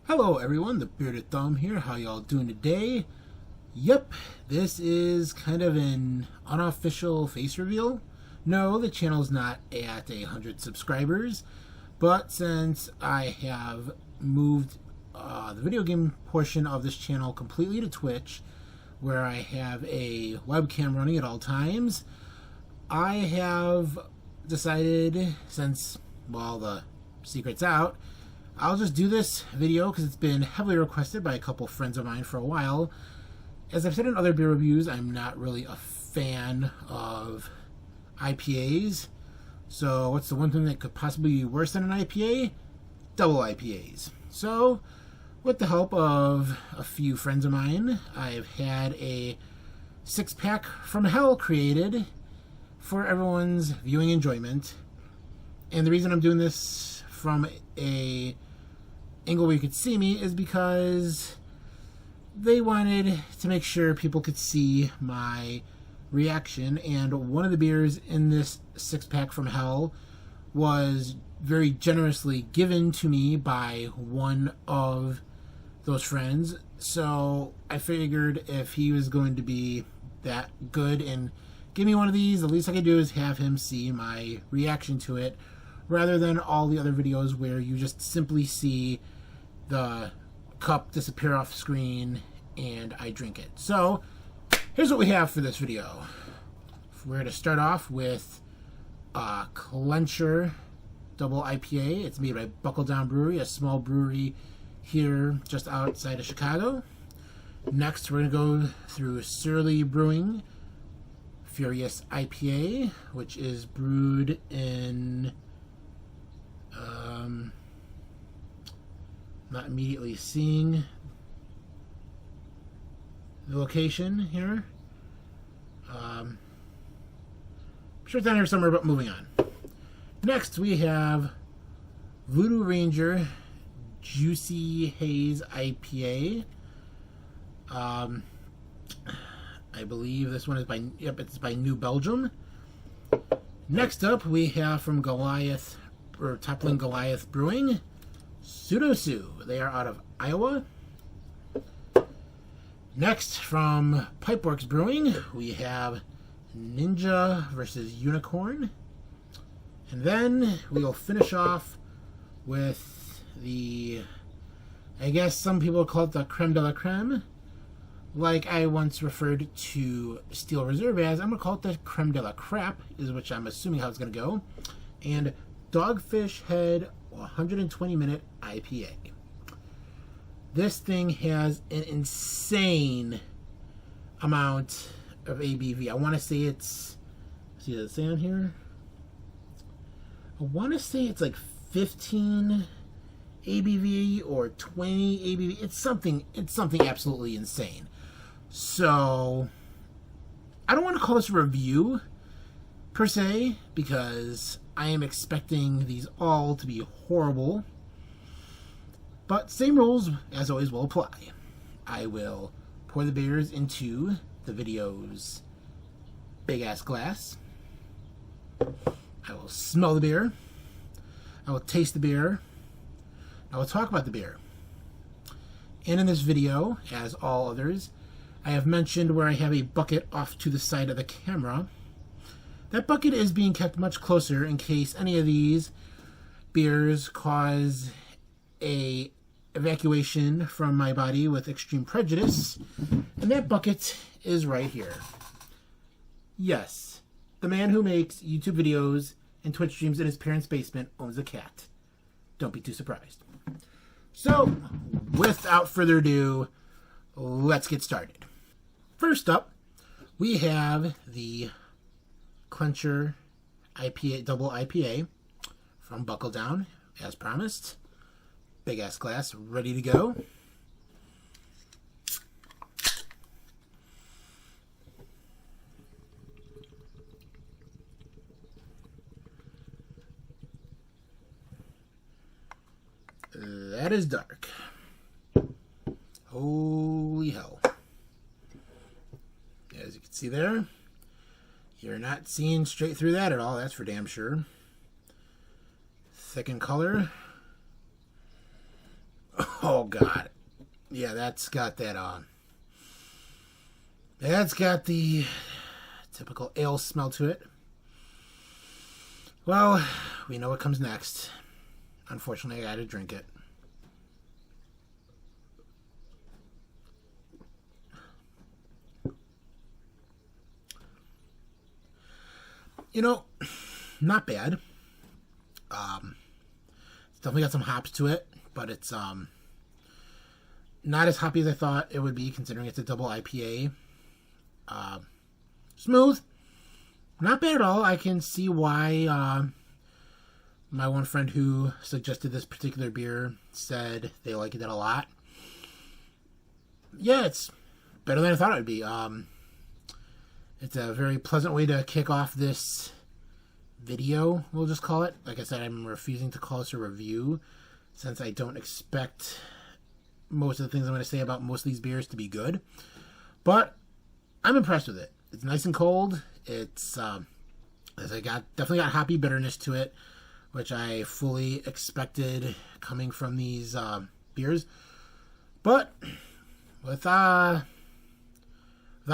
Hello everyone, the Bearded Thumb here. How y'all doing today? Yep, this is kind of an unofficial face reveal. No, the channel's not at 100 subscribers, but since I have moved the video game portion of this channel completely to Twitch, where I have a webcam running at all times, I have decided, since, well, the secret's out, I'll just do this video because it's been heavily requested by a couple friends of mine for a while. As I've said in other beer reviews, I'm not really a fan of IPAs. So what's the one thing that could possibly be worse than an IPA? Double IPAs. So with the help of a few friends of mine, I've had a 6-pack from hell created for everyone's viewing enjoyment. And the reason I'm doing this from a angle where you could see me is because they wanted to make sure people could see my reaction, and one of the beers in this 6-pack from hell was very generously given to me by one of those friends. So I figured if he was going to be that good and give me one of these, the least I could do is have him see my reaction to it, rather than all the other videos where you just simply see the cup disappear off screen and I drink it. So here's what we have for this video. We're going to start off with Clencher Double IPA. It's made by Buckle Down Brewery, a small brewery here just outside of Chicago. Next, we're going to go through Surly Brewing Furious IPA, which is brewed in not immediately seeing the location here. I'm sure it's down here somewhere, but moving on. Next, we have Voodoo Ranger Juicy Haze IPA. I believe this one is by, yep, it's by New Belgium. Next up, we have from Goliath, or Toppling Goliath Brewing, Pseudo-Sue. They are out of Iowa. Next, from Pipeworks Brewing, we have Ninja versus Unicorn. And then we will finish off with the, I guess some people call it the creme de la creme. Like I once referred to Steel Reserve as, I'm going to call it the creme de la crap, is which I'm assuming how it's going to go. And Dogfish Head 120-minute IPA. This thing has an insane amount of ABV. I want to say it's, see, does it say on here? I want to say it's like 15 ABV or 20 ABV. It's something absolutely insane. So I don't want to call this a review per se, because I am expecting these all to be horrible. But same rules, as always, will apply. I will pour the beers into the video's big-ass glass. I will smell the beer. I will taste the beer. I will talk about the beer. And in this video, as all others, I have mentioned where I have a bucket off to the side of the camera. That bucket is being kept much closer in case any of these beers cause a evacuation from my body with extreme prejudice. And that bucket is right here. Yes, the man who makes YouTube videos and Twitch streams in his parents' basement owns a cat. Don't be too surprised. So, without further ado, let's get started. First up, we have the Clencher IPA, Double IPA from Buckle Down, as promised. Big ass glass, ready to go. That is dark. Holy hell. As you can see there, you're not seeing straight through that at all, that's for damn sure. Thick in color. Oh God, yeah, that's got that that's got the typical ale smell to it. Well, we know what comes next. Unfortunately, I gotta drink it. You know, not bad. It's definitely got some hops to it, but it's not as hoppy as I thought it would be, considering it's a double IPA. Smooth, not bad at all. I can see why my one friend who suggested this particular beer said they liked it a lot. Yeah, it's better than I thought it would be. It's a very pleasant way to kick off this video, we'll just call it. Like I said, I'm refusing to call this a review, since I don't expect most of the things I'm going to say about most of these beers to be good. But I'm impressed with it. It's nice and cold. It's definitely got hoppy bitterness to it, which I fully expected coming from these beers. But without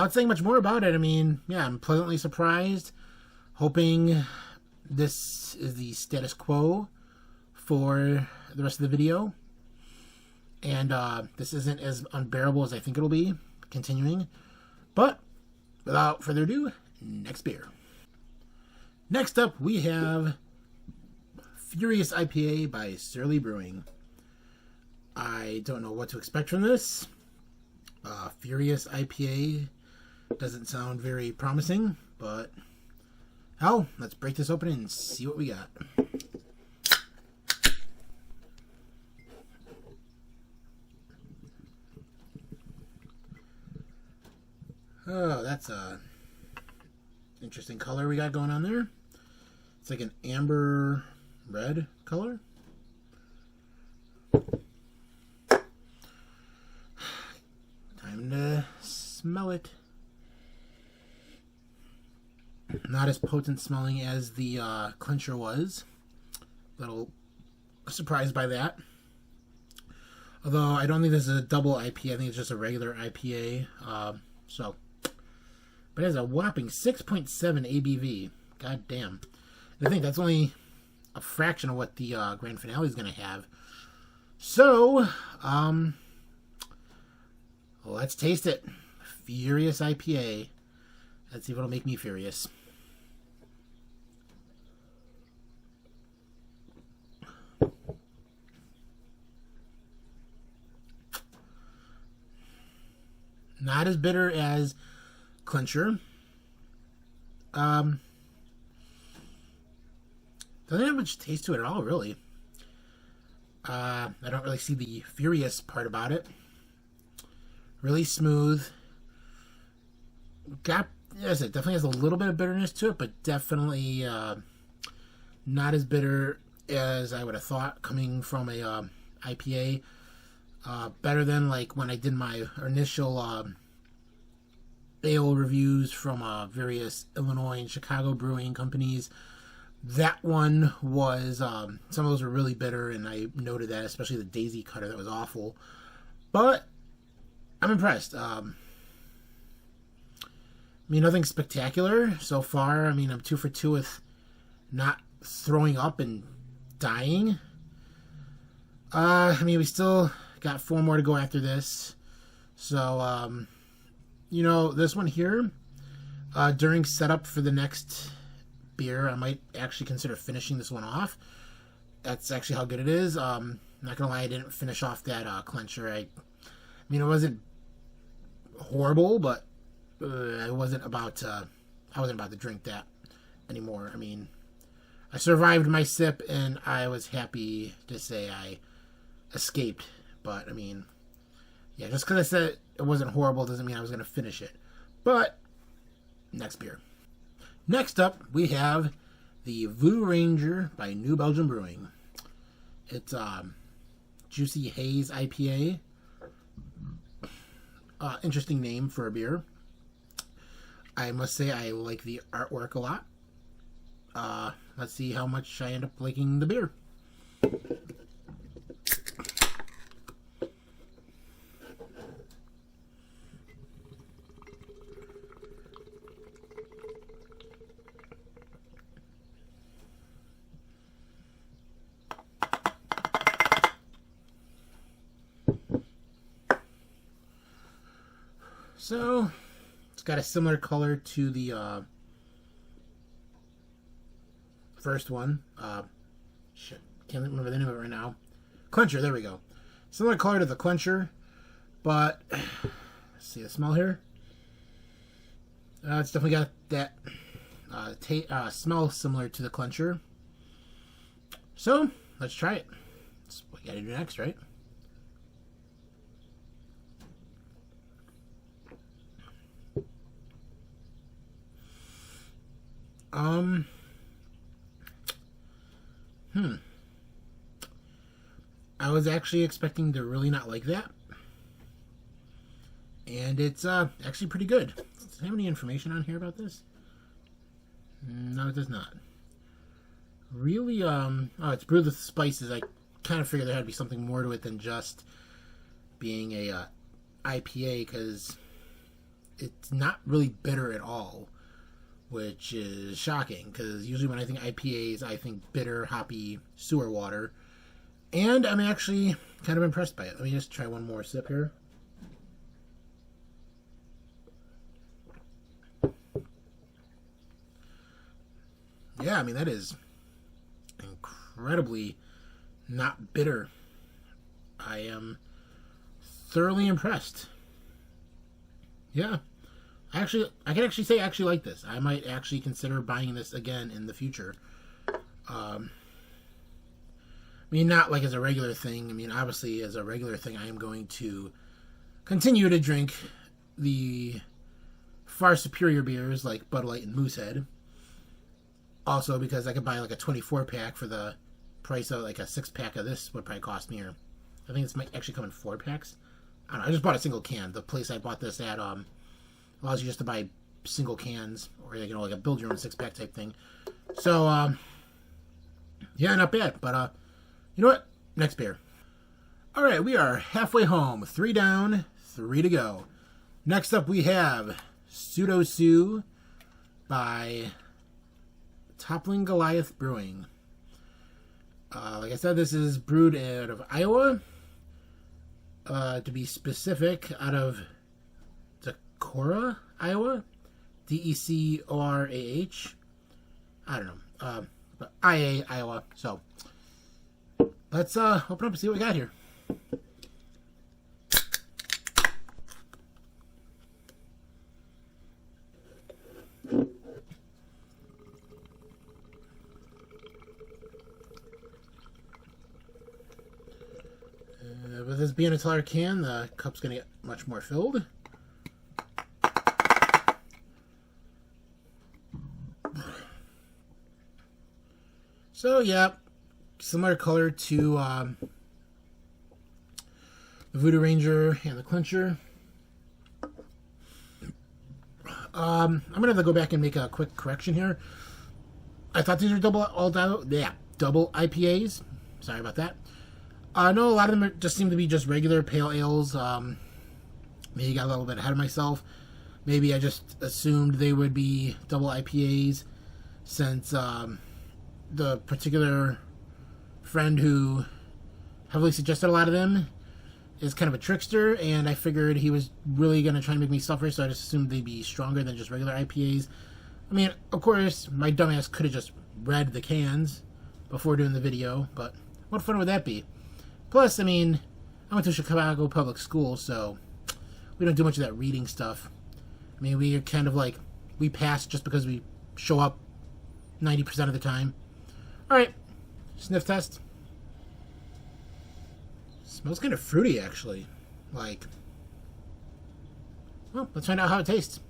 saying much more about it, I mean, yeah, I'm pleasantly surprised. Hoping this is the status quo for the rest of the video, and this isn't as unbearable as I think it'll be continuing. But without further ado, next beer. Next up, we have Furious IPA by Surly Brewing. I don't know what to expect from this. Furious IPA doesn't sound very promising, but hell, let's break this open and see what we got. Oh, that's a interesting color we got going on there. It's like an amber red color. Time to smell it. Not as potent smelling as the clincher was. A little surprised by that. Although I don't think this is a double IPA. I think it's just a regular IPA. But it has a whopping 6.7 ABV. God damn. I think that's only a fraction of what the grand finale is going to have. So, let's taste it. Furious IPA. Let's see if it'll make me furious. Not as bitter as clincher. Doesn't have much taste to it at all, really. I don't really see the furious part about it. Really smooth. Yes, it definitely has a little bit of bitterness to it, but definitely not as bitter as I would have thought coming from a IPA. Better than like when I did my initial ale reviews from various Illinois and Chicago brewing companies. That one was, some of those were really bitter, and I noted that, especially the Daisy Cutter, that was awful. But I'm impressed. I mean, nothing spectacular so far. I mean, I'm 2 for 2 with not throwing up and dying. I mean, we still got 4 more to go after this. So, you know, this one here, during setup for the next beer, I might actually consider finishing this one off. That's actually how good it is. Not gonna lie, I didn't finish off that clencher. I mean, it wasn't horrible, but I wasn't about to drink that anymore. I mean, I survived my sip, and I was happy to say I escaped. But I mean, yeah, just because I said it wasn't horrible doesn't mean I was going to finish it. But next beer. Next up, we have the Voodoo Ranger by New Belgium Brewing. It's Juicy Haze IPA. Interesting name for a beer. I must say I like the artwork a lot. Let's see how much I end up liking the beer. So it's got a similar color to the first one. Shit, can't remember the name of it right now. Clencher, there we go. Similar color to the Clencher, but let's see the smell here. It's definitely got that smell similar to the Clencher. So let's try it. That's what you gotta do next, right? I was actually expecting to really not like that. And it's actually pretty good. Does it have any information on here about this? No, it does not. Really, oh, it's brewed with spices. I kind of figured there had to be something more to it than just being a IPA, because it's not really bitter at all, which is shocking, because usually when I think IPAs, I think bitter, hoppy sewer water. And I'm actually kind of impressed by it. Let me just try one more sip here. Yeah, I mean, that is incredibly not bitter. I am thoroughly impressed. Yeah. I can actually say I actually like this. I might actually consider buying this again in the future. I mean, not like as a regular thing. I mean, obviously, as a regular thing, I am going to continue to drink the far superior beers like Bud Light and Moosehead. Also, because I could buy like a 24-pack for the price of like a 6-pack of this would probably cost me. Or I think this might actually come in 4 packs. I don't know. I just bought a single can. The place I bought this at allows you just to buy single cans, or like a build your own 6-pack type thing. So yeah, not bad. But you know what? Next beer. All right, we are halfway home. 3 down, 3 to go. Next up, we have Pseudo Sue by Toppling Goliath Brewing. Like I said, this is brewed out of Iowa. To be specific, out of Decorah, Iowa. Decorah. I don't know. But IA, Iowa. So let's open up and see what we got here. With this being a taller can, the cup's going to get much more filled. So, yeah, similar color to the Voodoo Ranger and the Clencher. I'm going to have to go back and make a quick correction here. I thought these were double IPAs. Sorry about that. No, a lot of them just seem to be just regular pale ales. Maybe got a little bit ahead of myself. Maybe I just assumed they would be double IPAs, since the particular friend who heavily suggested a lot of them is kind of a trickster, and I figured he was really going to try and make me suffer, so I just assumed they'd be stronger than just regular IPAs. I mean, of course, my dumbass could have just read the cans before doing the video, but what fun would that be? Plus, I mean, I went to Chicago public school, so we don't do much of that reading stuff. I mean, we are kind of like, we pass just because we show up 90% of the time. Alright, sniff test. Smells kind of fruity, actually. Like, well, let's find out how it tastes.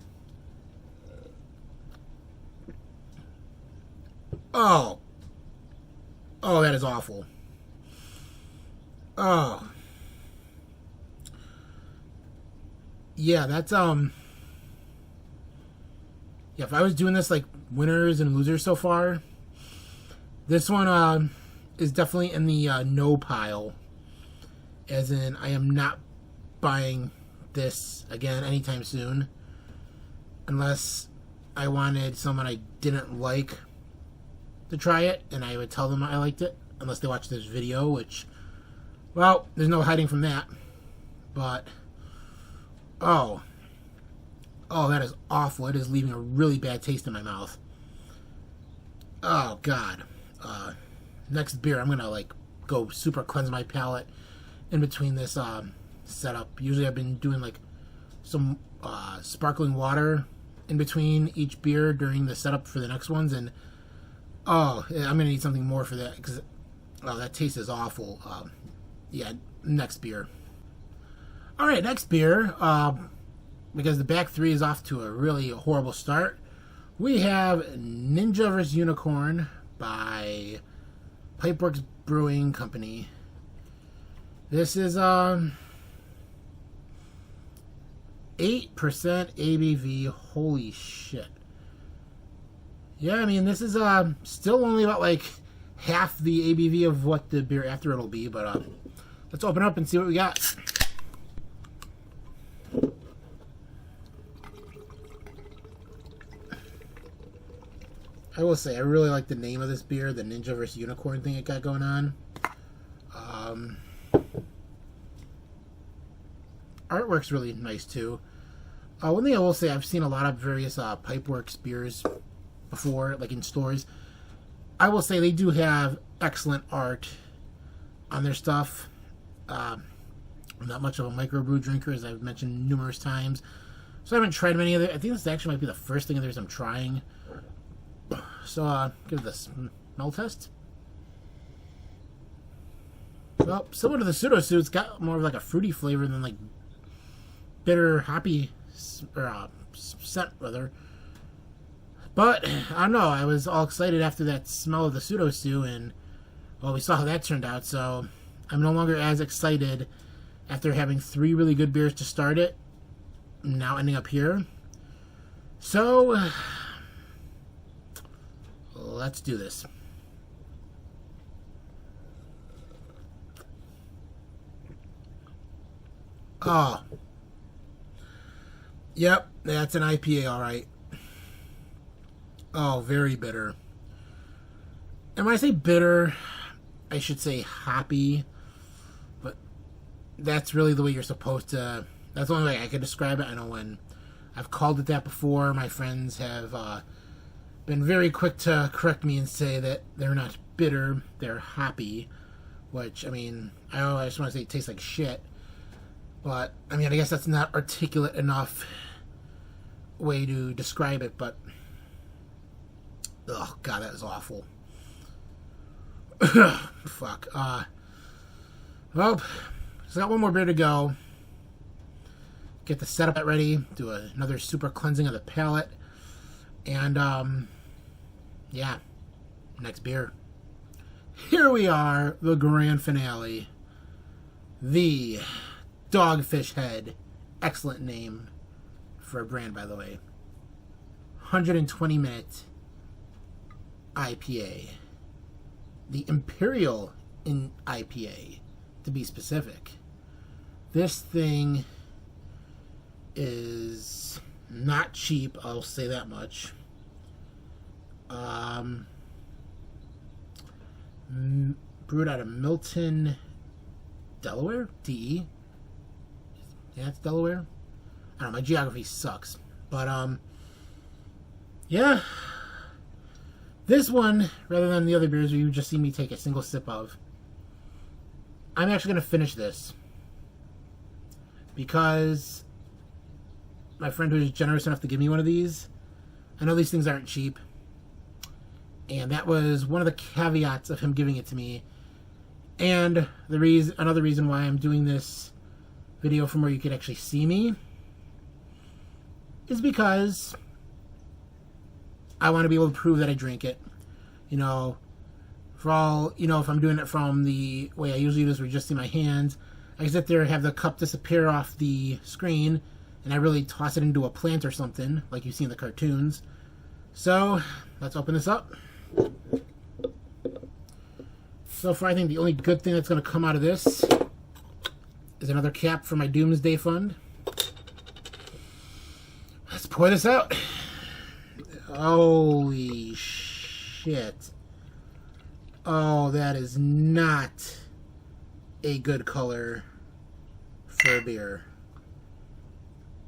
Oh. Oh, that is awful. Oh. Yeah, that's, yeah, if I was doing this, like, winners and losers so far, this one, is definitely in the, no pile. As in, I am not buying this again anytime soon. Unless I wanted someone I didn't like to try it, and I would tell them I liked it. Unless they watch this video, which, well, there's no hiding from that. But, oh. Oh, that is awful. It is leaving a really bad taste in my mouth. Oh, God. Next beer, I'm going to, like, go super cleanse my palate in between this setup. Usually I've been doing, like, some sparkling water in between each beer during the setup for the next ones. And, oh, I'm going to need something more for that because, oh, that taste is awful. Yeah, next beer. All right, next beer. Because the back three is off to a really horrible start. We have Ninja vs. Unicorn by Pipeworks Brewing Company. This is 8% ABV. Holy shit. Yeah, I mean, this is still only about like half the ABV of what the beer after it'll be, but let's open up and see what we got. I will say, I really like the name of this beer, the Ninja vs. Unicorn thing it got going on. Artwork's really nice, too. One thing I will say, I've seen a lot of various Pipeworks beers before, like in stores. I will say they do have excellent art on their stuff. I'm not much of a microbrew drinker, as I've mentioned numerous times. So I haven't tried many of it. I think this actually might be the first thing of theirs I'm trying. So, give it a smell test. Well, similar to the Pseudo-Sue, it's got more of like a fruity flavor than like bitter, hoppy, or scent, rather. But, I don't know, I was all excited after that smell of the Pseudo-Sue, and, well, we saw how that turned out, so I'm no longer as excited after having 3 really good beers to start it, now ending up here. So, let's do this. Oh. Yep, that's an IPA, alright. Oh, very bitter. And when I say bitter, I should say hoppy. But that's really the way you're supposed to... That's the only way I could describe it. I know when I've called it that before, my friends have been very quick to correct me and say that they're not bitter, they're hoppy. Which, I mean, I just want to say it tastes like shit. But, I mean, I guess that's not articulate enough way to describe it, but... Oh, God, that is awful. Fuck. Well, just got one more beer to go. Get the setup ready. Do another super cleansing of the palate. And, yeah. Next beer. Here we are, the grand finale. The Dogfish Head. Excellent name for a brand, by the way. 120-minute IPA. The Imperial in IPA, to be specific. This thing is not cheap, I'll say that much. Brewed out of Milton, Delaware? DE? Yeah, it's Delaware. I don't know, my geography sucks. But, yeah. This one, rather than the other beers where you just see me take a single sip of, I'm actually going to finish this. Because my friend who was generous enough to give me one of these, I know these things aren't cheap. And that was one of the caveats of him giving it to me. And another reason why I'm doing this video from where you could actually see me is because I want to be able to prove that I drink it. You know, for all, you know, if I'm doing it from the way I usually do this, where you just see my hands, I sit there and have the cup disappear off the screen, and I really toss it into a plant or something, like you see in the cartoons. So, let's open this up. So far, I think the only good thing that's going to come out of this is another cap for my Doomsday Fund. Let's pour this out. Holy shit. Oh, that is not a good color for a beer.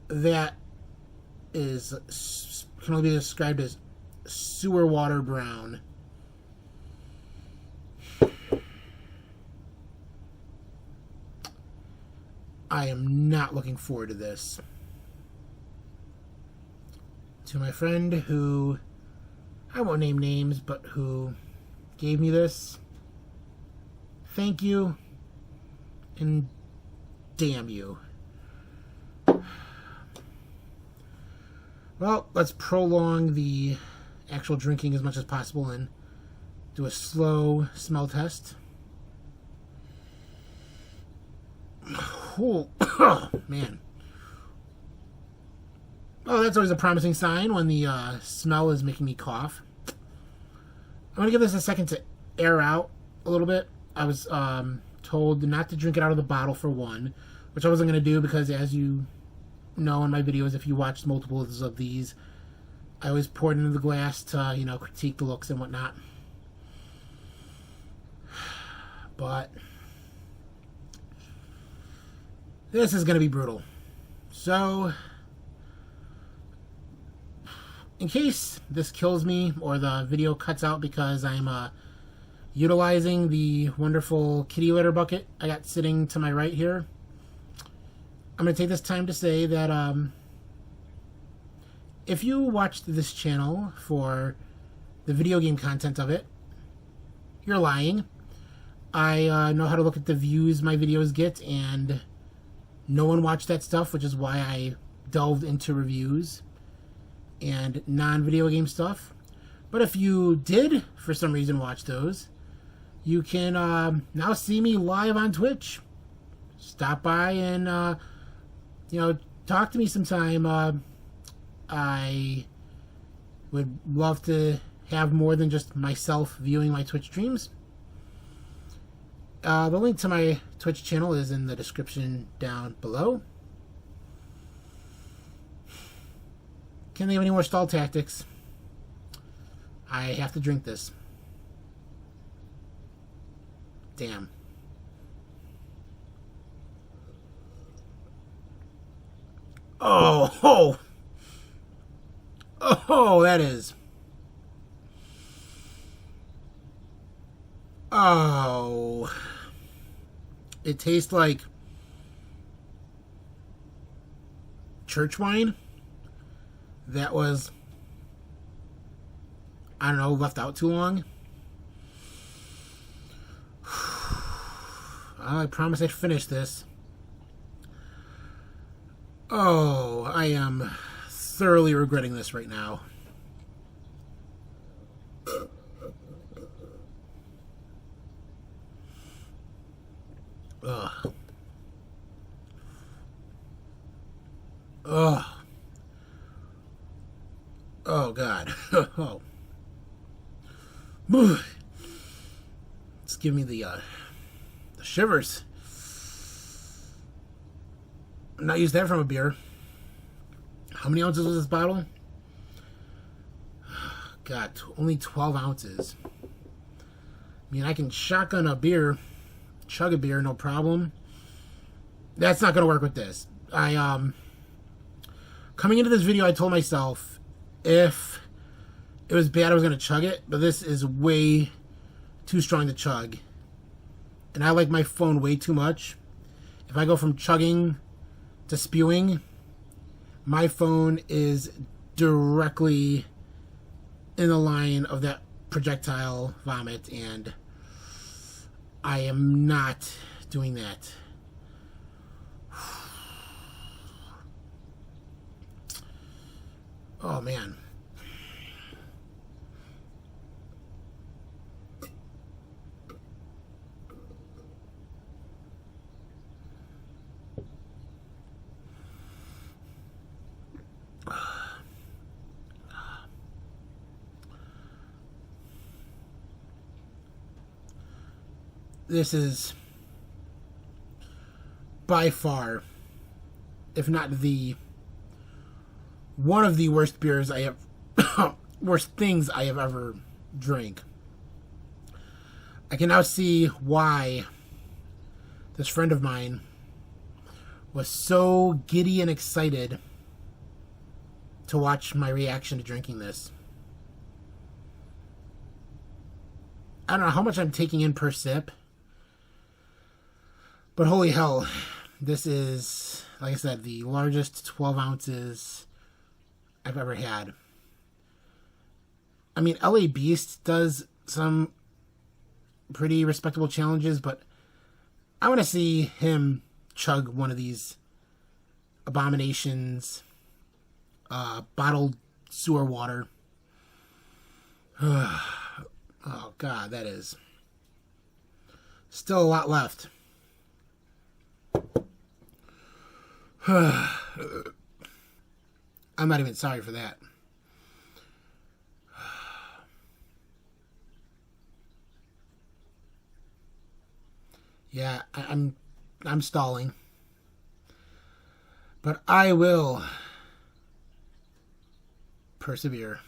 That can only be described as sewer water brown. I am not looking forward to this. To my friend who, I won't name names, but who gave me this, thank you, and damn you. Well, let's prolong the actual drinking as much as possible and do a slow smell test. Oh, man. Oh, that's always a promising sign when the smell is making me cough. I'm going to give this a second to air out a little bit. I was told not to drink it out of the bottle for one, which I wasn't going to do because, as you know in my videos, if you watched multiples of these, I always poured into the glass to, critique the looks and whatnot. But this is going to be brutal. So, in case this kills me or the video cuts out because I'm utilizing the wonderful kitty litter bucket I got sitting to my right here, I'm going to take this time to say that if you watched this channel for the video game content of it, you're lying. I know how to look at the views my videos get, and no one watched that stuff, which is why I delved into reviews and non-video game stuff. But if you did, for some reason, watch those, you can now see me live on Twitch. Stop by and, talk to me sometime. I would love to have more than just myself viewing my Twitch streams. The link to my Twitch channel is in the description down below. Can't think of any more stall tactics. I have to drink this. Damn. Oh, that is. Oh. It tastes like church wine that was, I don't know, left out too long. I promise I'd finish this. Oh, I am thoroughly regretting this right now. Ugh. Ugh. Oh, God. Oh. It's giving me the shivers. I'm not used to that from a beer. How many ounces was this bottle? God, only 12 ounces. I mean, I can shotgun a beer, chug a beer, no problem. That's not going to work with this. Coming into this video, I told myself if it was bad, I was going to chug it, but this is way too strong to chug. And I like my phone way too much. If I go from chugging to spewing, my phone is directly in the line of that projectile vomit, and I am not doing that. Oh, man. This is by far, if not the one of the worst beers I have, worst things I have ever drank. I can now see why this friend of mine was so giddy and excited to watch my reaction to drinking this. I don't know how much I'm taking in per sip, but holy hell, this is, like I said, the largest 12 ounces I've ever had. I mean, LA Beast does some pretty respectable challenges, but I want to see him chug one of these abominations, bottled sewer water. Oh, God, that is still a lot left. I'm not even sorry for that. Yeah, I'm stalling. But I will persevere.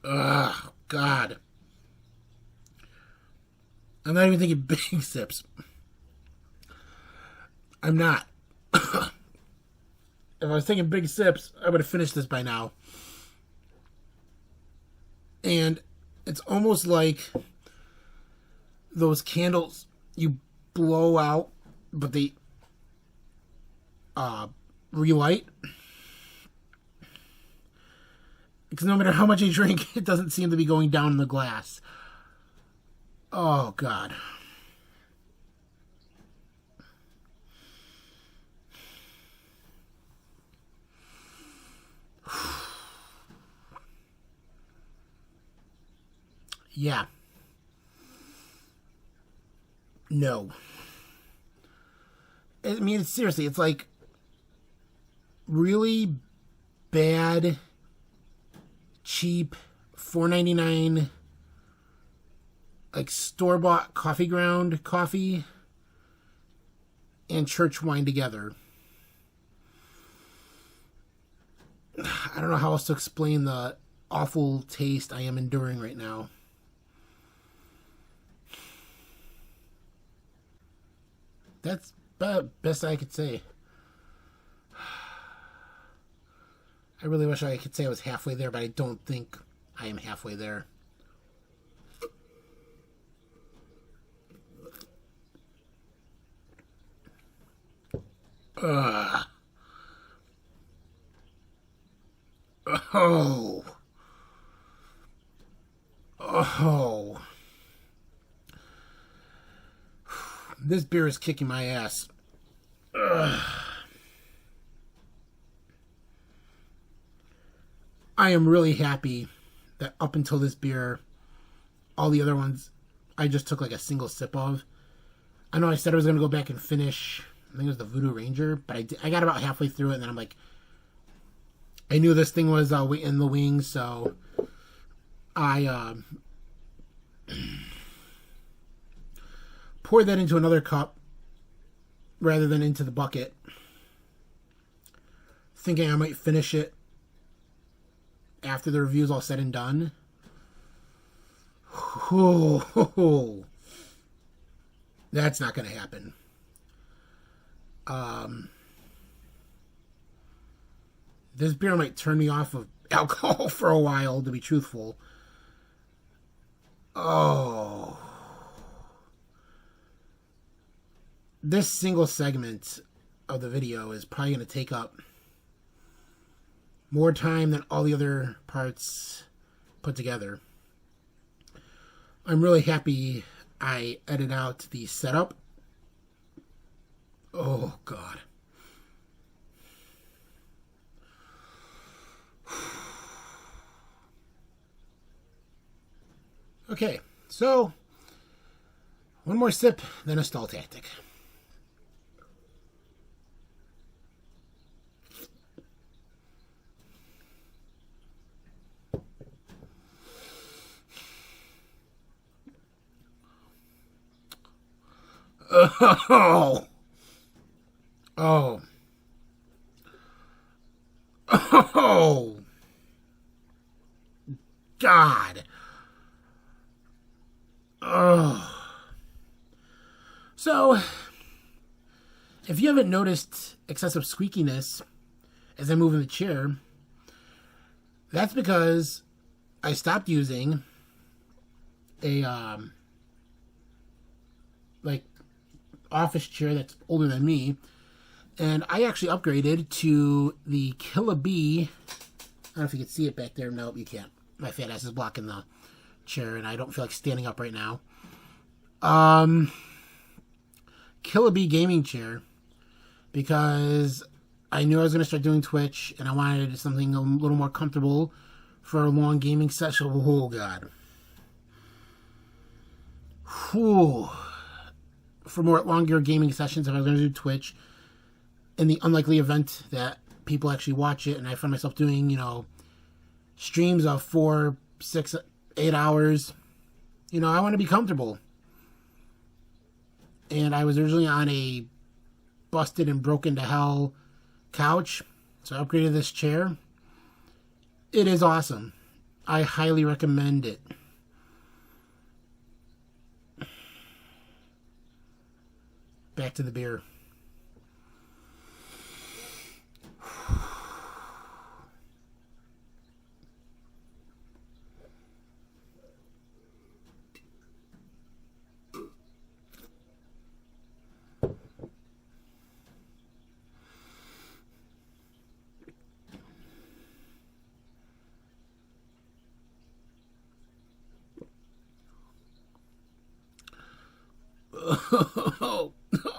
Ugh, God. I'm not even thinking big sips. I'm not. If I was taking big sips, I would have finished this by now. And it's almost like those candles you blow out, but they relight. Because no matter how much you drink, it doesn't seem to be going down in the glass. Oh, God. Yeah. No. I mean, it's seriously, it's like really bad, cheap, $4.99, like store-bought coffee ground coffee and church wine together. I don't know how else to explain the awful taste I am enduring right now. That's the best I could say. I really wish I could say I was halfway there, but I don't think I am halfway there. Ugh. Oh. Oh. This beer is kicking my ass. Ugh. I am really happy that up until this beer, all the other ones, I just took like a single sip of. I know I said I was going to go back and finish, I think it was the Voodoo Ranger, but I got about halfway through it, and then I'm like, I knew this thing was in the wings, so I poured that into another cup rather than into the bucket, thinking I might finish it after the review's all said and done. Oh, that's not going to happen. This beer might turn me off of alcohol for a while, to be truthful. Oh. This single segment of the video is probably going to take up more time than all the other parts put together. I'm really happy I edited out the setup. Oh, God. Okay, so one more sip, then a stall tactic. Oh. Oh. Oh. God. Oh. So, if you haven't noticed excessive squeakiness as I move in the chair, that's because I stopped using a office chair that's older than me, and I actually upgraded to the Killa Bee. I don't know if you can see it back there. Nope, you can't. My fat ass is blocking the chair, and I don't feel like standing up right now. Killa Bee gaming chair, because I knew I was going to start doing Twitch, and I wanted something a little more comfortable for a long gaming session. Oh, God. Whew. For more longer gaming sessions, if I was going to do Twitch, in the unlikely event that people actually watch it, and I find myself doing, streams of 4, 6, 8 hours, I want to be comfortable. And I was originally on a busted and broken to hell couch, so I upgraded this chair. It is awesome. I highly recommend it. Back to the beer.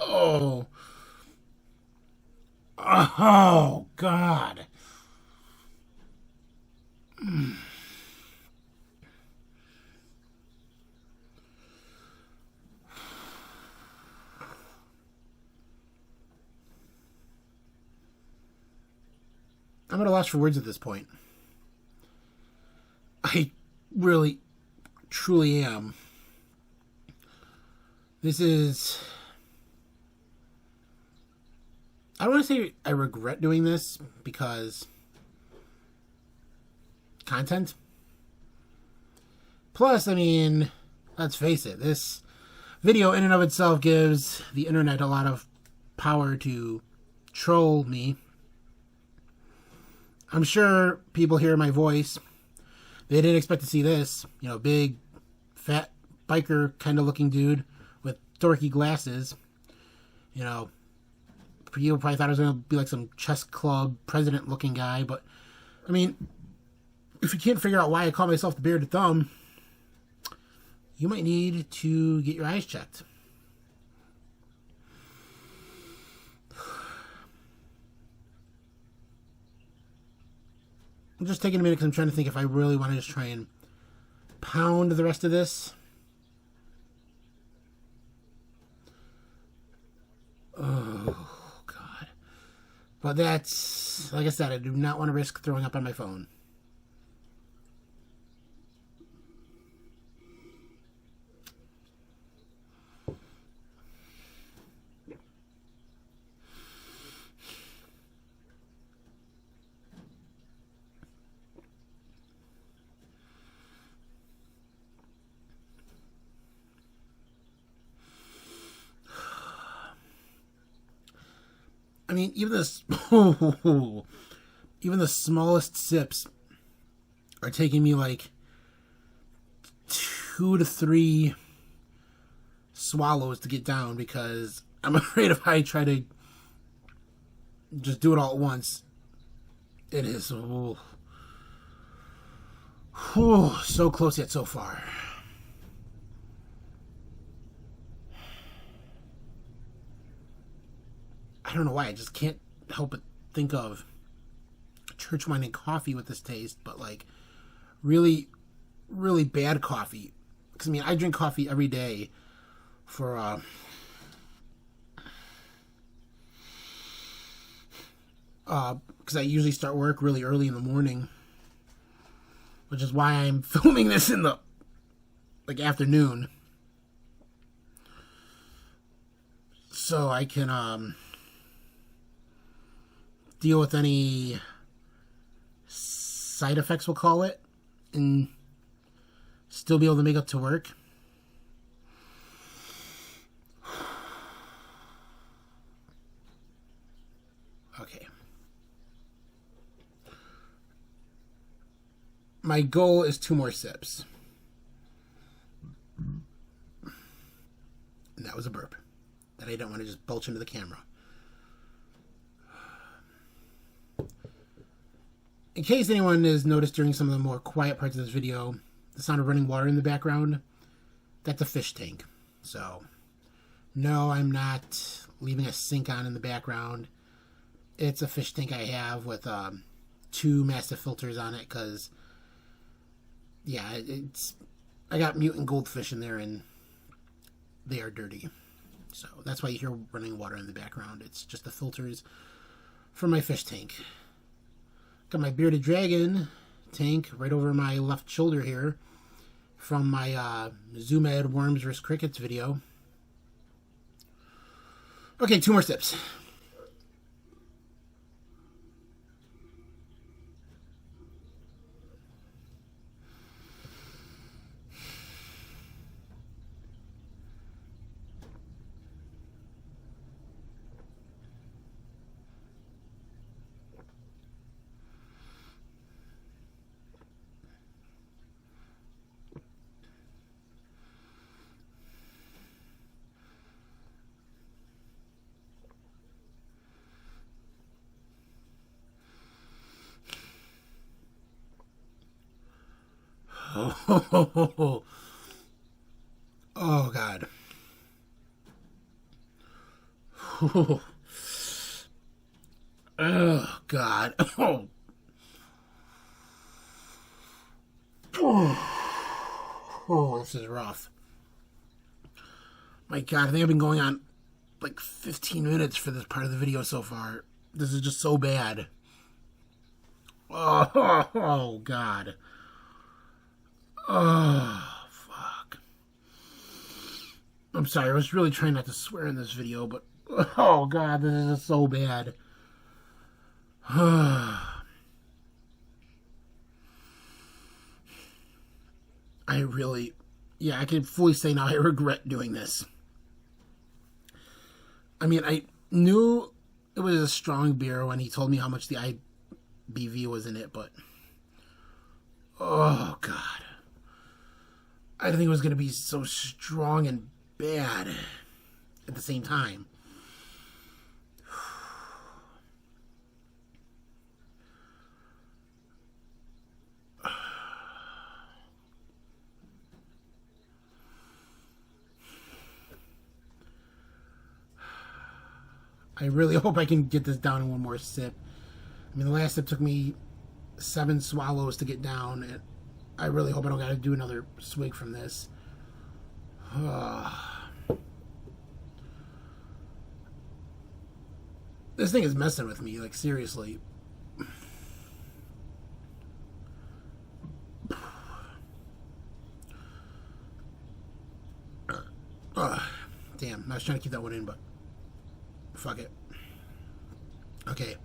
Oh, oh, God. I'm at a loss for words at this point. I really, truly am. This is... I don't want to say I regret doing this because content. Plus, I mean, let's face it, this video in and of itself gives the internet a lot of power to troll me. I'm sure people hear my voice. They didn't expect to see this. Big, fat, biker kind of looking dude with dorky glasses. People probably thought I was going to be like some chess club president looking guy, but I mean, if you can't figure out why I call myself the bearded thumb, you might need to get your eyes checked. I'm just taking a minute because I'm trying to think if I really want to just try and pound the rest of this. Oh. But that's, like I said, I do not want to risk throwing up on my phone. I mean, even the smallest sips are taking me like 2 to 3 swallows to get down, because I'm afraid if I try to just do it all at once, it is so close yet so far. I don't know why, I just can't help but think of church wine and coffee with this taste, but like really, really bad coffee. Because I mean, I drink coffee every day for because I usually start work really early in the morning, which is why I'm filming this in the afternoon, so I can deal with any side effects, we'll call it, and Still be able to make it to work. Okay. My goal is 2 more sips. And that was a burp that I don't want to just belch into the camera. In case anyone has noticed during some of the more quiet parts of this video, the sound of running water in the background, that's a fish tank. So, no, I'm not leaving a sink on in the background. It's a fish tank I have with 2 massive filters on it because, yeah, I got mutant goldfish in there and they are dirty. So that's why you hear running water in the background. It's just the filters for my fish tank. Got my bearded dragon tank right over my left shoulder here from my Zoom Ed Worms vs. Crickets video. Okay, 2 more sips. Oh, oh God. Oh, God. Oh. Oh, this is rough. My God, I think I've been going on like 15 minutes for this part of the video so far. This is just so bad. Oh God. Oh, fuck. I'm sorry, I was really trying not to swear in this video, but oh God, this is just so bad. I really, yeah, I can fully say now I regret doing this. I mean, I knew it was a strong beer when he told me how much the IBV was in it, but oh God. I didn't think it was going to be so strong and bad at the same time. I really hope I can get this down in 1 more sip. I mean, the last sip took me 7 swallows to get down, and I really hope I don't got to do another swig from this. This thing is messing with me, like, seriously. Damn, I was trying to keep that one in, but fuck it. Okay.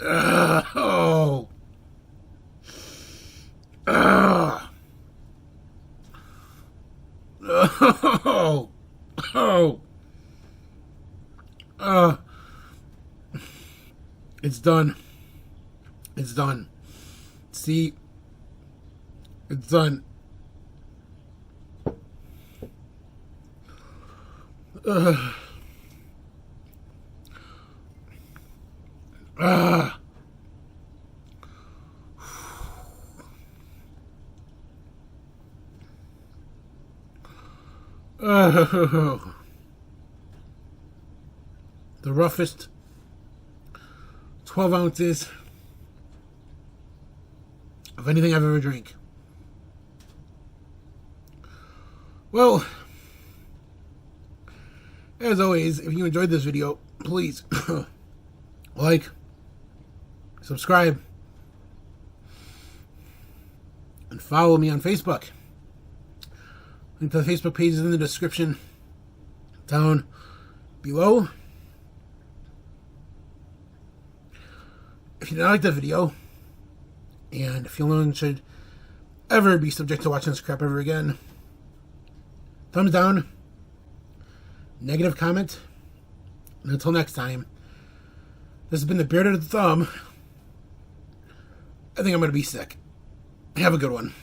Oh. Oh. Oh. It's done. It's done. See? It's done. Ugh. The roughest 12 ounces of anything I've ever drank. Well, as always, if you enjoyed this video, please like, subscribe, and follow me on Facebook. Link to the Facebook page is in the description down below. If you did not like the video, and if no one should ever be subject to watching this crap ever again, thumbs down, negative comment, and until next time, this has been the Bearded Thumb. I think I'm going to be sick. Have a good one.